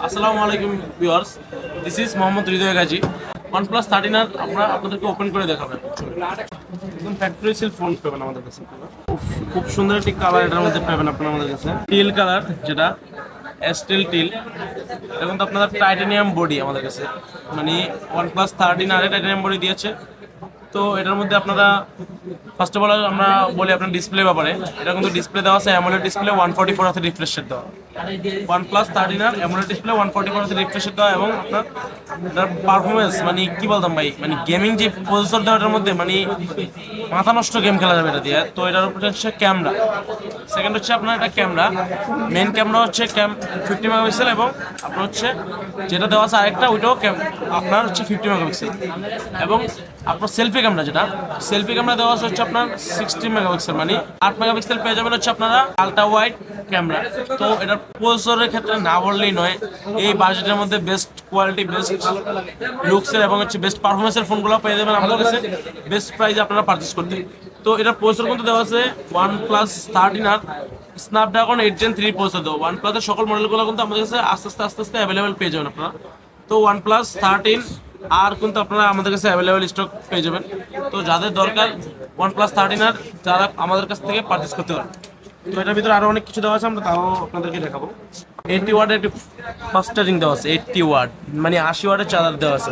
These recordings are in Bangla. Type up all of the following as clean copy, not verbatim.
আসসালামু আলাইকুম viewers, this is Mohammad Hridoy Gazi. OnePlus 13 আর আমরা আপনাদেরকে ওপেন করে দেখাবেন। একদম ফ্যাক্টরি সিল ফোন পাবেন আমাদের কাছে। খুব সুন্দর একটি কালার এটার মধ্যে পাবেন আপনারা আমাদের কাছে, টিল কালার, যেটা স্টিল টিল। এখন তো আপনাদের টাইটানিয়াম বডি আমাদের কাছে, মানে OnePlus 13 আর টাইটানিয়াম বডি দিয়েছে। তো এটার মধ্যে আপনারা ফার্স্ট অফ অল আমরা বলি আপনার ডিসপ্লে ব্যাপারে। এটা কিন্তু ডিসপ্লে দেওয়া আছে অ্যামোলেড ডিসপ্লে 144 হাতে রিফ্রেশ রেট দেওয়া। OnePlus 13 আর অ্যামোলেড ডিসপ্লে 144 হাতে রিফ্রেশ রেট দেওয়া, এবং আপনার এটার পারফরমেন্স মানে কি বলতাম ভাই, মানে গেমিং যে প্রসেসর দেওয়া এটার মধ্যে, মানে মাথা নষ্ট গেম খেলা যাবে এটা দিয়ে। তো এটার উপরে হচ্ছে ক্যামেরা, সেকেন্ড হচ্ছে আপনার এটা ক্যামেরা, মেন ক্যামেরা হচ্ছে 50 মেগাপিক্সেল, এবং আপনার হচ্ছে যেটা দেওয়া আছে আরেকটা ওইটাও আপনার হচ্ছে 50 মেগাপিক্সেল, এবং আপনার সেলফি ক্যামেরা, যেটা সেলফি ক্যামেরা দেওয়া আছে হচ্ছে আপনার 60 মেগাপিক্সেল, মানে 8 মেগাপিক্সেল পেয়ে যাবেন হচ্ছে আপনারা আলট্রা ওয়াইড ক্যামেরা। তো এটার প্রসেসরের ক্ষেত্রে না বললেই নয়, এই বাজেটের মধ্যে বেস্ট কোয়ালিটি, বেস্ট লুকসের এবং হচ্ছে বেস্ট পারফরমেন্সের ফোনগুলো পেয়ে যাবেন আমাদের কাছে বেস্ট প্রাইসে আপনারা পারচেস করতে। তো এটার প্রসেসর কিন্তু দেওয়া আছে OnePlus 13 আর স্ন্যাপড্রাগন 8 Gen 3 প্রসেসর দেওয়া। OnePlus-এর সকল মডেলগুলো কিন্তু আমাদের কাছে আস্তে আস্তে অ্যাভেলেবেল পেয়ে যাবেন আপনারা। তো OnePlus 13 আর কিন্তু আপনারা আমাদের কাছে অ্যাভেলেবেল স্টক পেয়ে যাবেন। তো যাদের দরকার OnePlus 13 আর, যারা আমাদের কাছ থেকে পারচেস করতে পারেন। তো এটার ভিতরে আরো অনেক কিছু দেওয়া আছে, আমরা তাও আপনাদেরকে দেখাবো। 80 ওয়াটের একটি ফাস্ট চার্জিং দেওয়া আছে, 80 ওয়াট, মানে 80 ওয়াটের চার্জার দেওয়া আছে।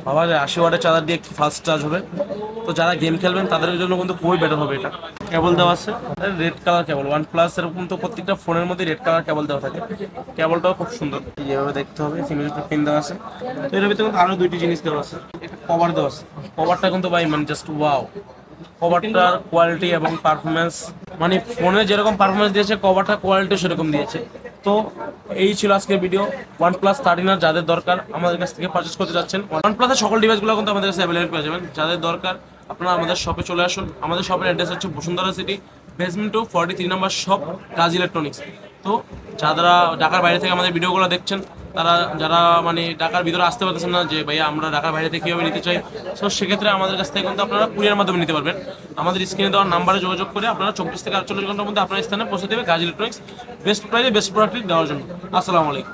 ভাবা যায় 80 ওয়াটের চার্জার দিয়ে একটু ফাস্ট চার্জ হবে। তো যারা গেম খেলবেন তাদের জন্য কিন্তু খুবই বেটার হবে এটা। কেবল দেওয়া আছে রেড কালার কেবল, OnePlus এরকম তো প্রত্যেকটা ফোনের মধ্যে রেড কালার কেবল দেওয়া থাকে। কেবলটাও খুব সুন্দর, যেভাবে দেখতে হবে ফিঙ্গারপ্রিন্ট পিন দেওয়া আছে। তো এর ভিতরে কিন্তু আরো দুইটি জিনিস দেওয়া আছে, একটা কভার দেওয়া আছে। কভারটা কিন্তু ভাই মানে জাস্ট ওয়াও, কভারটার কোয়ালিটি এবং পারফরমেন্স, মানে ফোনে যেরকম পারফরমেন্স দিয়েছে কভারটা কোয়ালিটি সেরকম দিয়েছে। তো এই ছিল আজকের ভিডিও। OnePlus 13 আর যাদের দরকার আমাদের কাছ থেকে পারচেস করতে যাচ্ছেন, OnePlus-এর সকল ডিভাইসগুলো কিন্তু আমাদের কাছে অ্যাভেলেবল পেয়ে যাবেন। যাদের দরকার আপনারা আমাদের শপে চলে আসুন। আমাদের শপের অ্যাড্রেস হচ্ছে বসুন্ধরা সিটি, বেসমেন্ট 2, 43 নম্বর শপ, কাজ ইলেকট্রনিক্স। তো যারা ঢাকার বাইরে থেকে আমাদের ভিডিওগুলো দেখছেন, তারা যারা মানে ঢাকার ভিতরে আসতে পারতেছেন না, যে ভাইয়া আমরা ঢাকার বাইরে থেকে কীভাবে নিতে চাই, তো সেক্ষেত্রে আমাদের কাছ থেকে কিন্তু আপনারা কুরিয়ার মাধ্যমে নিতে পারবেন। আমাদের স্ক্রিনে দেওয়ার নাম্বারে যোগাযোগ করে আপনারা 24 থেকে 48 ঘন্টার মধ্যে আপনার স্থানে পৌঁছে দেবে কাজ ইলেকট্রনিক্স, বেস্ট প্রাইসে বেস্ট প্রোডাক্ট দেওয়ার জন্য। আসসালামু আলাইকুম।